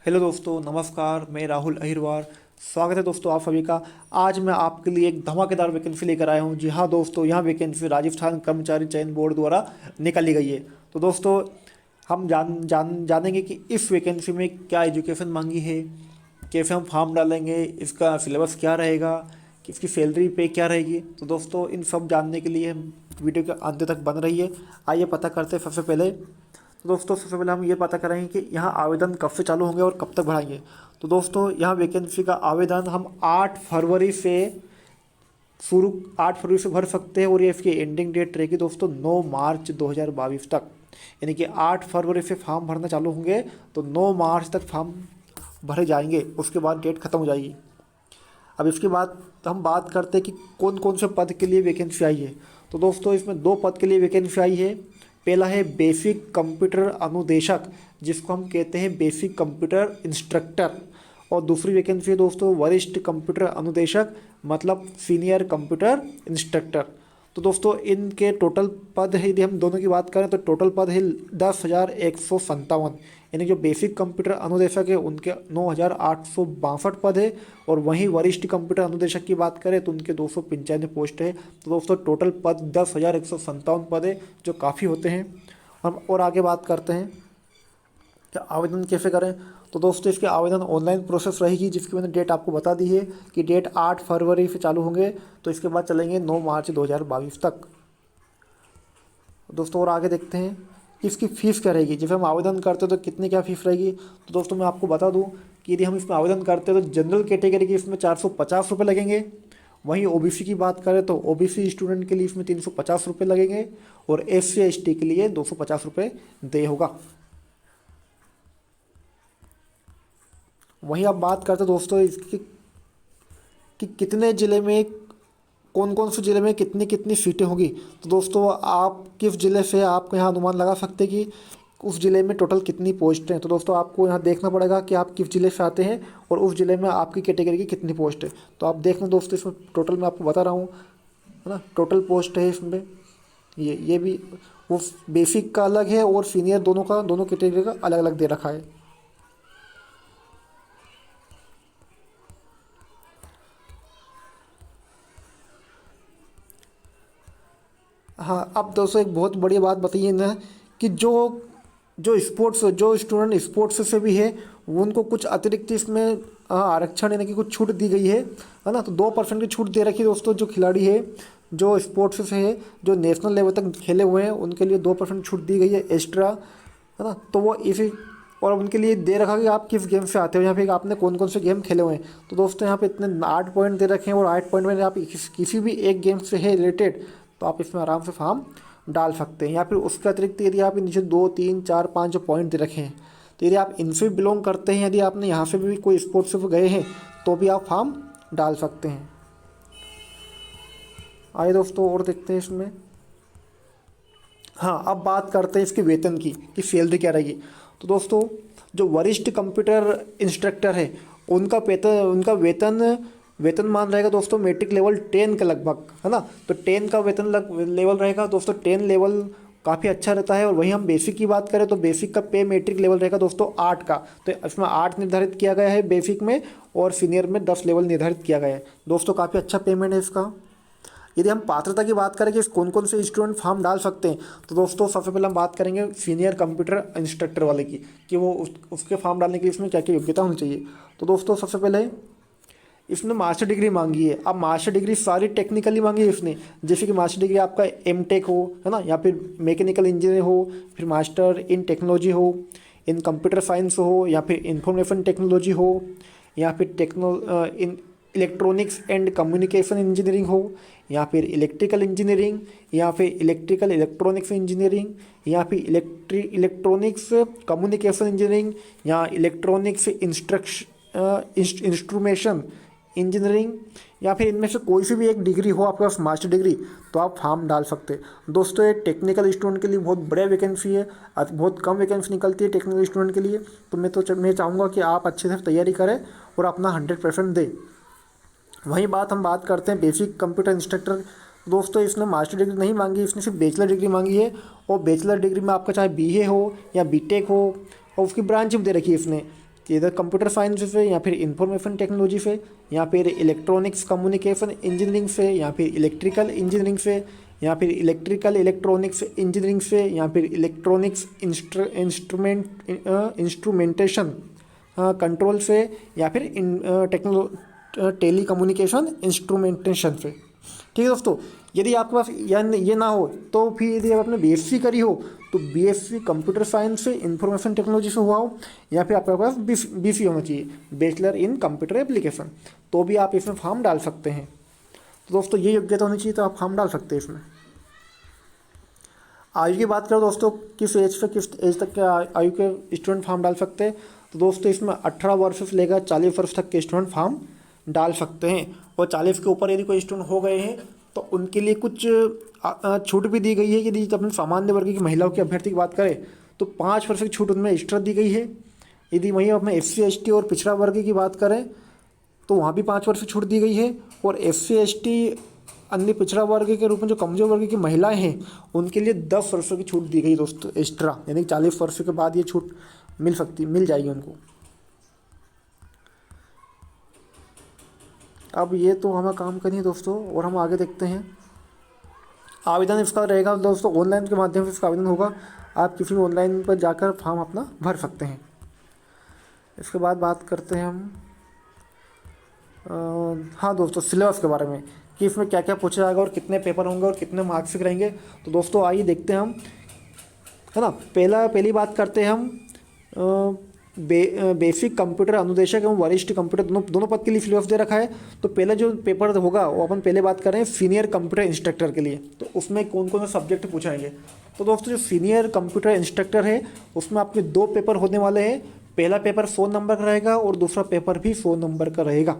Hello दोस्तों, नमस्कार। मैं राहुल अहिरवार। स्वागत है दोस्तों आप सभी का। आज मैं आपके लिए एक धमाकेदार वैकेंसी लेकर आया हूं। जी हाँ दोस्तों, यह वैकेंसी राजस्थान कर्मचारी चयन बोर्ड द्वारा निकाली गई है। तो दोस्तों, हम जानेंगे कि इस वैकेंसी में क्या एजुकेशन मांगी है, कैसे हम फॉर्म डालेंगे, इसका सिलेबस क्या रहेगा, कि इसकी सैलरी पे क्या रहेगी। तो दोस्तों, इन सब जानने के लिए वीडियो के अंत तक बन रही है। आइए पता करते हैं सबसे पहले। तो दोस्तों, सबसे पहले हम ये पता करेंगे कि यहाँ आवेदन कब से चालू होंगे और कब तक बढ़ाएंगे। तो दोस्तों, यहाँ वैकेंसी का आवेदन हम 8 फरवरी से भर सकते हैं और ये इसकी एंडिंग डेट रहेगी दोस्तों 9 मार्च 2022 तक। यानी कि 8 फरवरी से फॉर्म भरना चालू होंगे तो 9 मार्च तक फॉर्म भरे जाएंगे, उसके बाद डेट खत्म हो जाएगी। अब इसके बाद हम बात करते हैं कि कौन कौन से पद के लिए वैकेंसी आई है। तो दोस्तों, इसमें 2 पद के लिए वैकेंसी आई है। पहला है बेसिक कंप्यूटर अनुदेशक, जिसको हम कहते हैं बेसिक कंप्यूटर इंस्ट्रक्टर। और दूसरी वैकेंसी है दोस्तों वरिष्ठ कंप्यूटर अनुदेशक, मतलब सीनियर कंप्यूटर इंस्ट्रक्टर। तो दोस्तों, इनके टोटल पद है, यदि हम दोनों की बात करें तो टोटल पद है 10,157। यानी जो बेसिक कंप्यूटर अनुदेशक है उनके 9,862 पद है, और वहीं वरिष्ठ कंप्यूटर अनुदेशक की बात करें तो उनके 295 पोस्ट है। तो दोस्तों, टोटल पद 10,157 पद है, जो काफ़ी होते हैं। हम और आगे बात करते हैं कि आवेदन कैसे करें। तो दोस्तों, इसके आवेदन ऑनलाइन प्रोसेस रहेगी, जिसकी मैंने डेट आपको बता दी है कि डेट 8 फरवरी से चालू होंगे, तो इसके बाद चलेंगे 9 मार्च 2022 तक। दोस्तों, और आगे देखते हैं कि इसकी फ़ीस क्या रहेगी। जब हम आवेदन करते हैं तो कितनी क्या फ़ीस रहेगी। तो दोस्तों, मैं आपको बता दूं कि यदि हम इसमें आवेदन करते हैं तो जनरल कैटेगरी की इसमें 450 रुपये लगेंगे। वहीं ओबीसी की बात करें तो ओबीसी स्टूडेंट के लिए इसमें 350 रुपये लगेंगे, और SC/ST के लिए 250 रुपये देय होगा। वहीं अब बात करते हैं दोस्तों इसकी कि कितने ज़िले में, कौन कौन से ज़िले में कितनी कितनी सीटें होंगी। तो दोस्तों, आप किस ज़िले से आपको यहाँ अनुमान लगा सकते हैं कि उस ज़िले में टोटल कितनी पोस्ट हैं। तो दोस्तों, आपको यहाँ देखना पड़ेगा कि आप किस ज़िले से आते हैं और उस ज़िले में आपकी कैटेगरी की कितनी पोस्ट है। तो आप देख लें दोस्तों, इसमें टोटल मैं आपको बता रहा हूँ, है ना। टोटल पोस्ट है इसमें, ये भी वो बेसिक का अलग है और सीनियर दोनों कैटेगरी का अलग अलग दे रखा है। हाँ, अब दोस्तों एक बहुत बड़ी बात बताइए ना कि जो जो स्पोर्ट्स जो स्टूडेंट स्पोर्ट्स से भी है, वो उनको कुछ अतिरिक्त इसमें आरक्षण यानी कि कुछ छूट दी गई है ना। तो 2% की छूट दे रखी है दोस्तों। जो खिलाड़ी है, जो स्पोर्ट्स से है, जो नेशनल लेवल तक खेले हुए हैं, उनके लिए 2% छूट दी गई है एक्स्ट्रा, है ना। तो वो इसी और उनके लिए दे रखा कि आप किस गेम से आते हो, यहाँ पे आपने कौन कौन से गेम खेले हुए हैं। तो दोस्तों, यहाँ पे इतने 8 पॉइंट दे रखे हैं, और 8 पॉइंट में आप किसी भी एक गेम से है रिलेटेड, तो आप इसमें आराम से फॉर्म डाल सकते हैं। या फिर उसके अतिरिक्त यदि आप नीचे 2, 3, 4, 5 जो पॉइंट दे रखे हैं, तो यदि आप इनसे बिलोंग करते हैं, यदि आपने यहाँ से भी कोई स्पोर्ट्स से गए हैं, तो भी आप फॉर्म डाल सकते हैं। आइए दोस्तों, और देखते हैं इसमें। हाँ, अब बात करते हैं इसके वेतन की कि सैलरी क्या रहेगी। तो दोस्तों, जो वरिष्ठ कंप्यूटर इंस्ट्रक्टर है, उनका वेतन मान रहेगा दोस्तों मैट्रिक लेवल 10 के लगभग, है ना। तो 10 का वेतन लेवल रहेगा दोस्तों। 10 लेवल काफ़ी अच्छा रहता है। और वहीं हम बेसिक की बात करें तो बेसिक का पे मैट्रिक लेवल रहेगा दोस्तों 8 का। तो इसमें 8 निर्धारित किया गया है बेसिक में, और सीनियर में 10 लेवल निर्धारित किया गया है दोस्तों। काफ़ी अच्छा पेमेंट है इसका। यदि हम पात्रता की बात करें कि कौन कौन से स्टूडेंट फॉर्म डाल सकते हैं, तो दोस्तों सबसे पहले हम बात करेंगे सीनियर कंप्यूटर इंस्ट्रक्टर वाले की, कि वो उसके फॉर्म डालने के लिए इसमें क्या क्या योग्यता होनी चाहिए। तो दोस्तों, सबसे पहले इसने मास्टर डिग्री मांगी है। अब मास्टर डिग्री सारी टेक्निकली मांगी है इसने, जैसे कि मास्टर डिग्री आपका एमटेक हो, है ना, या फिर मैकेनिकल इंजीनियर हो, फिर मास्टर इन टेक्नोलॉजी हो, इन कंप्यूटर साइंस हो, या फिर इंफॉर्मेशन टेक्नोलॉजी हो, या फिर in electronics and communication engineering हो, या फिर इलेक्ट्रिकल इंजीनियरिंग, या फिर इलेक्ट्रिकल इलेक्ट्रॉनिक्स इंजीनियरिंग, या फिर इलेक्ट्रॉनिक्स कम्युनिकेशन इंजीनियरिंग, या इलेक्ट्रॉनिक्स इंस्ट्रूमेशन इंजीनियरिंग, या फिर इनमें से कोई सी भी एक डिग्री हो आपके पास मास्टर डिग्री, तो आप फॉर्म डाल सकते हैं दोस्तों। ये टेक्निकल स्टूडेंट के लिए बहुत बड़ा वैकेंसी है। बहुत कम वैकेंसी निकलती है टेक्निकल स्टूडेंट के लिए। तो मैं चाहूँगा कि आप अच्छे से तैयारी करें और अपना 100% दें। वहीं हम बात करते हैं बेसिक कंप्यूटर इंस्ट्रक्टर। दोस्तों, इसने मास्टर डिग्री नहीं मांगी, इसने सिर्फ बैचलर डिग्री मांगी है। और बैचलर डिग्री में आपका चाहे BA हो या BTech हो, और उसकी ब्रांच भी दे रखी है इसने इधर कंप्यूटर साइंस से या फिर इंफॉर्मेशन टेक्नोलॉजी से या फिर इलेक्ट्रॉनिक्स कम्युनिकेशन इंजीनियरिंग से या फिर इलेक्ट्रिकल इंजीनियरिंग से या फिर इलेक्ट्रिकल इलेक्ट्रॉनिक्स इंजीनियरिंग से या फिर इलेक्ट्रॉनिक्स इंस्ट्रूमेंटेशन कंट्रोल से या फिर टेली कम्युनिकेशन इंस्ट्रूमेंटेशन से। ठीक है दोस्तों, यदि आपके पास ये ना हो तो फिर यदि आपने बीएससी करी हो तो बीएससी कंप्यूटर साइंस से इंफॉर्मेशन टेक्नोलॉजी से हुआ हो या फिर आपके पास बीसी होना चाहिए, बैचलर इन कंप्यूटर एप्लीकेशन, तो भी आप इसमें फॉर्म डाल सकते हैं। तो दोस्तों ये योग्यता होनी चाहिए तो आप फॉर्म डाल सकते हैं इसमें। आयु की बात करें दोस्तों, किस एज से किस एज तक के आयु के स्टूडेंट फॉर्म डाल सकते हैं, तो दोस्तों इसमें 18 वर्ष से लेकर 40 वर्ष तक के स्टूडेंट फॉर्म डाल सकते हैं। और 40 के ऊपर यदि कोई स्टूडेंट हो गए हैं तो उनके लिए कुछ छूट भी दी गई है। यदि अपने सामान्य वर्ग की महिलाओं की अभ्यर्थी की बात करें तो 5% की छूट उनमें एक्स्ट्रा दी गई है। यदि वहीं अपने SC ST और पिछड़ा वर्ग की बात करें तो वहाँ भी 5% छूट दी गई है। और SC ST अन्य पिछड़ा वर्ग के रूप में जो कमजोर वर्ग की महिलाएं हैं उनके लिए 10% की छूट दी गई दोस्तों एक्स्ट्रा, यानी कि 40 वर्ष के बाद ये छूट मिल जाएगी उनको। अब ये तो हमें काम करनी है दोस्तों, और हम आगे देखते हैं। आवेदन इसका रहेगा दोस्तों ऑनलाइन के माध्यम से इसका आवेदन होगा। आप किसी भी ऑनलाइन पर जाकर फॉर्म अपना भर सकते हैं। इसके बाद बात करते हैं हम हाँ दोस्तों सिलेबस के बारे में कि इसमें क्या क्या पूछा जाएगा और कितने पेपर होंगे और कितने मार्क्स के रहेंगे। तो दोस्तों आइए देखते हैं हम, है ना। पहली बात करते हैं हम बेसिक कंप्यूटर अनुदेशक एवं वरिष्ठ कंप्यूटर दोनों पद के लिए सिलेबस दे रखा है। तो पहला जो पेपर होगा वो अपन पहले बात कर रहे हैं सीनियर कंप्यूटर इंस्ट्रक्टर के लिए। तो उसमें कौन कौन से सब्जेक्ट पूछाएंगे, तो दोस्तों जो सीनियर कंप्यूटर इंस्ट्रक्टर है उसमें आपके 2 पेपर होने वाले हैं। पहला पेपर 100 नंबर का रहेगा और दूसरा पेपर भी 100 नंबर का रहेगा।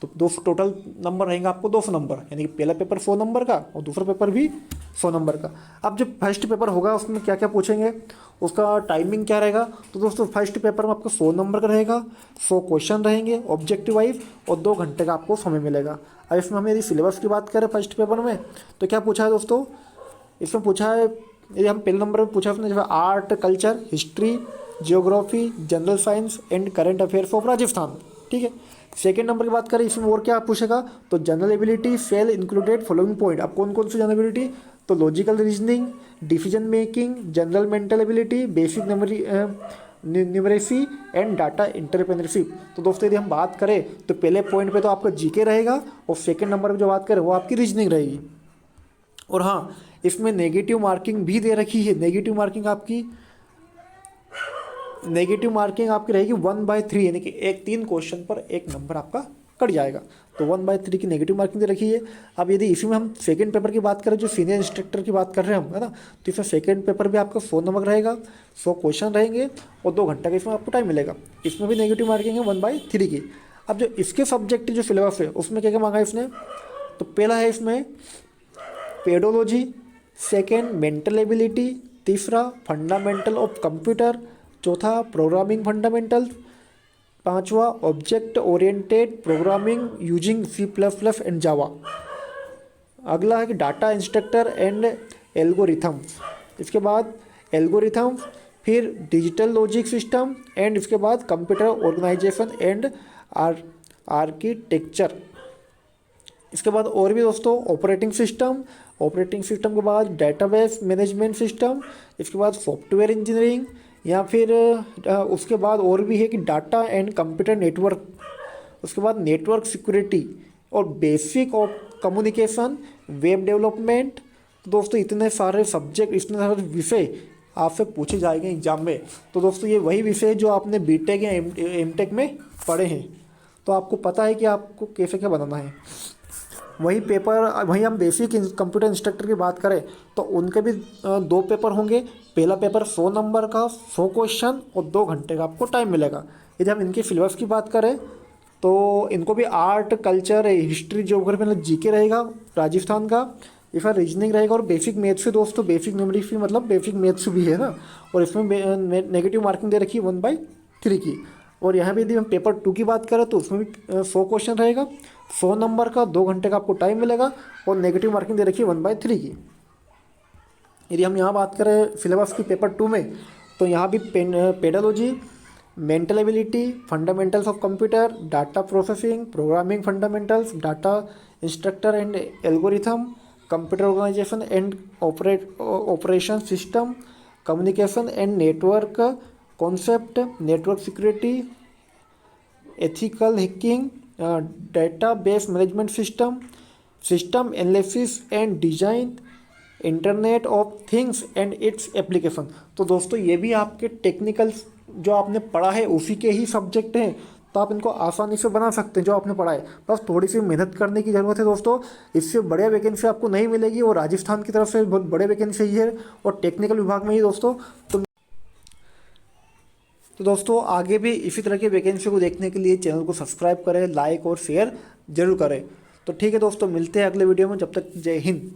तो दोस्तों टोटल नंबर रहेंगे आपको 200 नंबर, यानी कि पहला पेपर 100 नंबर का और दूसरा पेपर भी 100 नंबर का। अब जो फर्स्ट पेपर होगा उसमें क्या क्या पूछेंगे, उसका टाइमिंग क्या रहेगा, तो दोस्तों फर्स्ट पेपर में आपको 100 नंबर का रहेगा, 100 क्वेश्चन रहेंगे ऑब्जेक्टिव वाइज और 2 घंटे का आपको समय मिलेगा। अब इसमें हम यदि सिलेबस की बात करें फर्स्ट पेपर में तो क्या पूछा है दोस्तों, इसमें पूछा है, यदि हम पहले नंबर में पूछा उसने जो art culture history geography general science and current affairs of Rajasthan. ठीक है, सेकेंड नंबर की बात करें इसमें और क्या पूछेगा, तो general ability fail included following point. अब कौन कौन सी जनरल एबिलिटी, तो logical reasoning decision making general mental ability basic numeracy and data entrepreneurship. तो दोस्तों यदि हम बात करें तो पहले पॉइंट पे तो आपका जीके रहेगा और सेकंड नंबर पर जो बात करें वो आपकी रीजनिंग रहेगी। और हाँ इसमें नेगेटिव मार्किंग भी दे रखी है। नेगेटिव मार्किंग आपकी रहेगी 1/3, यानी कि 3 क्वेश्चन पर 1 नंबर आपका कट जाएगा। तो 1/3 की नेगेटिव मार्किंग दे रखी है। अब यदि इसी में हम सेकंड पेपर की बात करें, जो सीनियर इंस्ट्रक्टर की बात कर रहे हैं हम, है ना, तो इसमें सेकंड पेपर भी आपका 100 नंबर रहेगा, 100 क्वेश्चन रहेंगे और 2 घंटे का इसमें आपको टाइम मिलेगा। इसमें भी नेगेटिव मार्किंग है 1/3 की। अब जो इसके सब्जेक्ट जो सिलेबस है उसमें क्या क्या मांगा है इसने, तो पहला है इसमें पेडोलॉजी, सेकेंड मेंटल एबिलिटी, तीसरा फंडामेंटल ऑफ कंप्यूटर, चौथा प्रोग्रामिंग फंडामेंटल, पांचवा object oriented programming using C++ and Java. अगला है कि डाटा इंस्ट्रक्टर एंड एल्गोरिथम, इसके बाद एल्गोरिथम, फिर डिजिटल लॉजिक सिस्टम एंड इसके बाद कंप्यूटर ऑर्गेनाइजेशन एंड आर्किटेक्चर। इसके बाद और भी दोस्तों ऑपरेटिंग सिस्टम के बाद डेटाबेस मैनेजमेंट सिस्टम, इसके बाद सॉफ्टवेयर इंजीनियरिंग, या फिर उसके बाद और भी है कि डाटा एंड कंप्यूटर नेटवर्क, उसके बाद नेटवर्क सिक्योरिटी और basic of communication web development. तो दोस्तों इतने सारे सब्जेक्ट, इतने सारे विषय आपसे पूछे जाएंगे एग्जाम में। तो दोस्तों ये वही विषय जो आपने बीटेक या एमटेक में पढ़े हैं, तो आपको पता है कि आपको कैसे क्या बनाना है। वहीं हम बेसिक कंप्यूटर इंस्ट्रक्टर की बात करें तो उनके भी 2 पेपर होंगे। पहला पेपर 100 नंबर का, 100 क्वेश्चन और 2 घंटे का आपको टाइम मिलेगा। यदि हम इनके सिलेबस की बात करें तो इनको भी आर्ट कल्चर हिस्ट्री ज्योग्राफी मतलब जीके रहेगा राजस्थान का, इसका रीजनिंग रहेगा और बेसिक मैथ्स से दोस्तों बेसिक न्यूमेरिक्स मतलब बेसिक मैथ्स भी है ना। और इसमें नेगेटिव मार्किंग दे रखी है 1/3 की। और यहाँ भी यदि हम पेपर 2 की बात करें तो उसमें भी 100 क्वेश्चन रहेगा, 100 नंबर का, 2 घंटे का आपको टाइम मिलेगा और नेगेटिव मार्किंग दे रखी है 1/3 की। यदि हम यहाँ बात करें सिलेबस की पेपर 2 में तो यहाँ भी pedology, mental ability, fundamentals of computer, data processing, programming fundamentals, data instructor and algorithm, computer organization and operation system, communication and network concept, network security, ethical hacking, data base management system, system analysis and design, internet of things and its application. तो दोस्तों ये भी आपके technical जो आपने पढ़ा है उसी के ही सब्जेक्ट हैं, तो आप इनको आसानी से बना सकते हैं जो आपने पढ़ा है। बस थोड़ी सी मेहनत करने की ज़रूरत है दोस्तों। इससे बढ़िया वैकेंसी आपको नहीं मिलेगी, और राजस्थान की तरफ से बहुत बड़े वैकेंसी ही है और टेक्निकल विभाग में ही दोस्तों। तो दोस्तों आगे भी इसी तरह की वैकेंसी को देखने के लिए चैनल को सब्सक्राइब करें, लाइक और शेयर जरूर करें। तो ठीक है दोस्तों, मिलते हैं अगले वीडियो में, जब तक जय हिंद।